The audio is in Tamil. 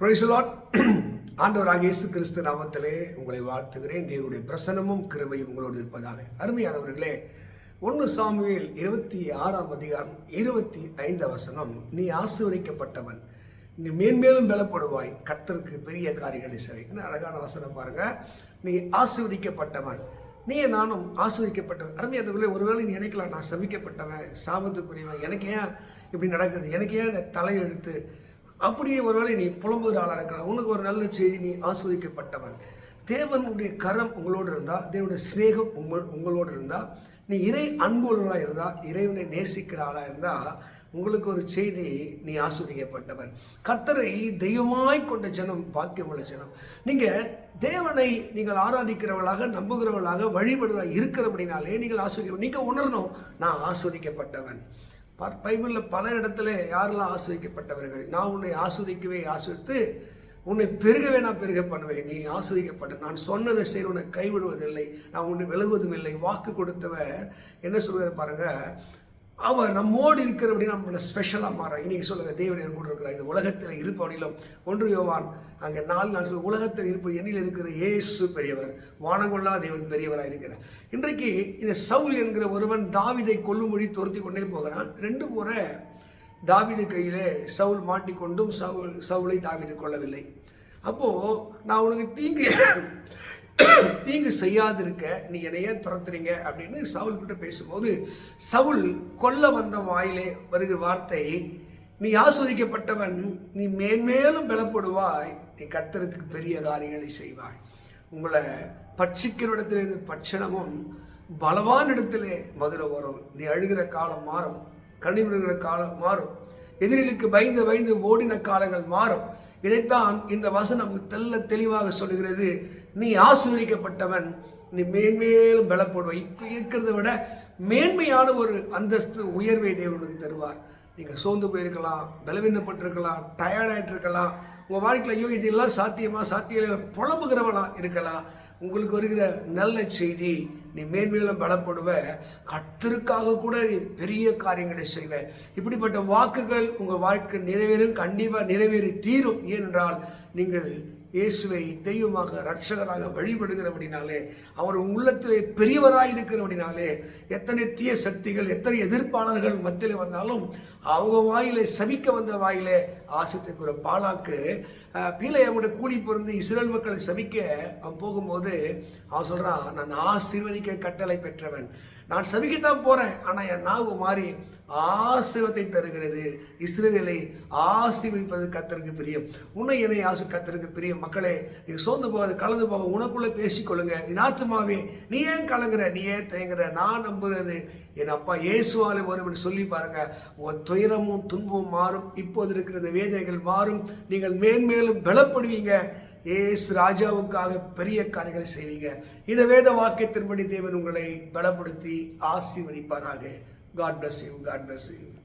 Praise the Lord. ஆண்டவராகிய இயேசு கிறிஸ்து நாமத்திலே உங்களை வாழ்த்துகிறேன். தேவனுடைய பிரசன்னமும் கிருபையும் உங்களோடு இருப்பதாக. அருமையானவர்களே, 1 சாமுவேல் 26:25 நீ ஆசீர்வதிக்கப்பட்டவன், நீ மேன்மேலும் பலப்படுவாய், கர்த்தருக்கு பெரிய காரியங்களை செய். என்ன அழகான வசனம் பாருங்க. நீ ஆசீர்வதிக்கப்பட்டவன், நீ நானும் ஆசீர்வதிக்கப்பட்டவன். அருமையானவர்களே, ஒருவேளை நீ நினைக்கலாம், நான் சபிக்கப்பட்டவன், சாபத்துக்குரியவன், எனக்கு ஏன் இப்படி நடக்குது, எனக்கு ஏன் இந்த தலையெழுத்து அப்படி ஒருவேளை நீ புலம்புகிற ஆளாக இருக்கலாம். உனக்கு ஒரு நல்ல செய்தி, நீ ஆஸ்வதிக்கப்பட்டவன். தேவனுடைய கரம் உங்களோடு இருந்தால், தேவனுடைய சிநேகம் உங்களோடு இருந்தால், நீ இறை அன்புள்ளவராக இருந்தால், இறைவனை நேசிக்கிற ஆளாக இருந்தால், உங்களுக்கு ஒரு செய்தி, நீ ஆஸ்வதிக்கப்பட்டவன். கர்த்தரை தெய்வமாய் கொண்ட ஜனம் பாக்கியமுள்ள ஜனம். நீங்கள் தேவனை நீங்கள் ஆராதிக்கிறவர்களாக, நம்புகிறவர்களாக, வழிபடுவதாக இருக்கிறபடினாலே நீங்கள் ஆஸ்வதிக்க. நீங்கள் உணரணும், நான் ஆஸ்வதிக்கப்பட்டவன். பைபிளில் பல இடத்துல யாரெல்லாம் ஆஸ்வதிக்கப்பட்டவர்கள், நான் உன்னை ஆஸ்வதித்து உன்னை பெருகவே நான் பெருக பண்ணுவேன், நீ ஆஸ்வதிக்கப்பட்ட, நான் சொன்னதை செய்ய உன்னை கைவிடுவதில்லை, நான் உன்னை விலகுவதும் இல்லை. வாக்கு கொடுத்தவர் என்ன சொல்கிறார் பாருங்க, அவர் நம்மோடு இருக்கிறபடி நம்மளை ஸ்பெஷலாக மாறான். இன்னைக்கு சொல்லுங்க, தேவன் கூட இருக்கிறார். இந்த உலகத்தில் இருப்பவனிலும் 1 யோவான் அங்கே 4 சொல்ல, உலகத்தில் இருப்ப எண்ணில் இருக்கிற இயேசு பெரியவர், வானங்கொள்ளா தேவன் பெரியவராக இருக்கிறார். இன்றைக்கு இந்த சவுல் என்கிற ஒருவன் தாவீதை கொல்லும்படி துரத்தி கொண்டே போகிறான். 2 முறை தாவீது கையிலே சவுல் மாட்டிக்கொண்டும் சவுலை தாவீது கொள்ளவில்லை. அப்போ நான் உனக்கு தீங்கு செய்யாதிருக்க நீ என்னையே துரத்துறீங்க அப்படின்னு சவுல் கிட்ட பேசும்போது, சவுல் கொல்ல வந்த வாயிலே வருகிற வார்த்தை, நீ ஆஸ்வதிக்கப்பட்டவன், நீ மேன்மேலும் பலப்படுவாய், நீ கர்த்தருக்கு பெரிய காரியங்களை செய்வாய். உங்களை பட்சிக்கிற இடத்திலிருந்து பட்சணமும், பலவான இடத்திலே மதுரை வரும். நீ அழுகிற காலம் மாறும், கண்ணீர் காலம் மாறும், எதிரிகளுக்கு பயந்து ஓடின காலங்கள் மாறும். இதைத்தான் இந்த வசனம் தெளிவாக சொல்லுகிறது. நீ ஆசீர்வதிக்கப்பட்டவன், நீ மேன்மேலும் பலப்படுவாய். இப்ப இருக்கிறத விட மேன்மையான ஒரு அந்தஸ்து, உயர்வை தேவனுக்கு தருவார். நீங்கள் சோர்ந்து போயிருக்கலாம், பலவீனப்பட்டிருக்கலாம், டயர்டாயிட்டு இருக்கலாம், உங்கள் வாழ்க்கையில் ஐயோ இதெல்லாம் சாத்தியம் புலம்புகிறவனா இருக்கலாம். உங்களுக்கு வருகிற நல்ல செய்தி, நீ மேன்மேலும் பலப்படுவ, கர்த்தருக்காக கூட நீ பெரிய காரியங்களை செய்வ. இப்படிப்பட்ட வாக்குகள் உங்கள் வாழ்க்கை நிறைவேறும், கண்டிப்பாக நிறைவேறி தீரும். ஏனென்றால் நீங்கள் இயேசுவை தெய்வமாக இரட்சகராக வழிபடுகிறபடினாலே, அவர் உள்ளத்திலே பெரியவராக இருக்கிறபடினாலே, எத்தனை தீய சக்திகள், எத்தனை எதிர்ப்பாளர்கள் மத்தியில் வந்தாலும் அவங்க வாயிலே, சபிக்க வந்த வாயிலே ஆசத்துக்கு ஒரு பாலாக்கு பீலையாவுடைய கூலி பொருந்து இஸ்ரேல் மக்களை சபிக்க அவன் போகும்போது அவன் சொல்றான், நான் ஆசீர்வதிக்க கட்டளை பெற்றவன், நான் சபிக்கத்தான் போறேன், ஆனா என் நாவு மாறி ஆசீர்வாதத்தை தருகிறது. இஸ்ரவேலை ஆசீர்வதிப்பது கர்த்தருக்கு பிரியம். உன்னை என்னை கர்த்தருக்கு பிரியம். மக்களே, நீ சோர்ந்து போகாது, கலந்து போக, உனக்குள்ள பேசிக்கொள்ளுங்க. நீ ஆத்துமாவே, நீ ஏன் கலங்குற, நீ ஏன் தயங்குற, நான் நம்புகிறது என் அப்பா இயேசுவாலே வரும் சொல்லி பாருங்க. உங்கள் துயரமும் துன்பமும் மாறும். இப்போது இருக்கிற வேதனைகள் மாறும். நீங்கள் மேன்மேலும் பலப்படுவீங்க. இயேசு ராஜாவுக்காக பெரிய காரியங்களை செய்வீங்க. இந்த வேத வாக்கியத்தின்படி தேவன் உங்களை பலப்படுத்தி ஆசீர்வதிப்பாராக. God bless you. God bless you.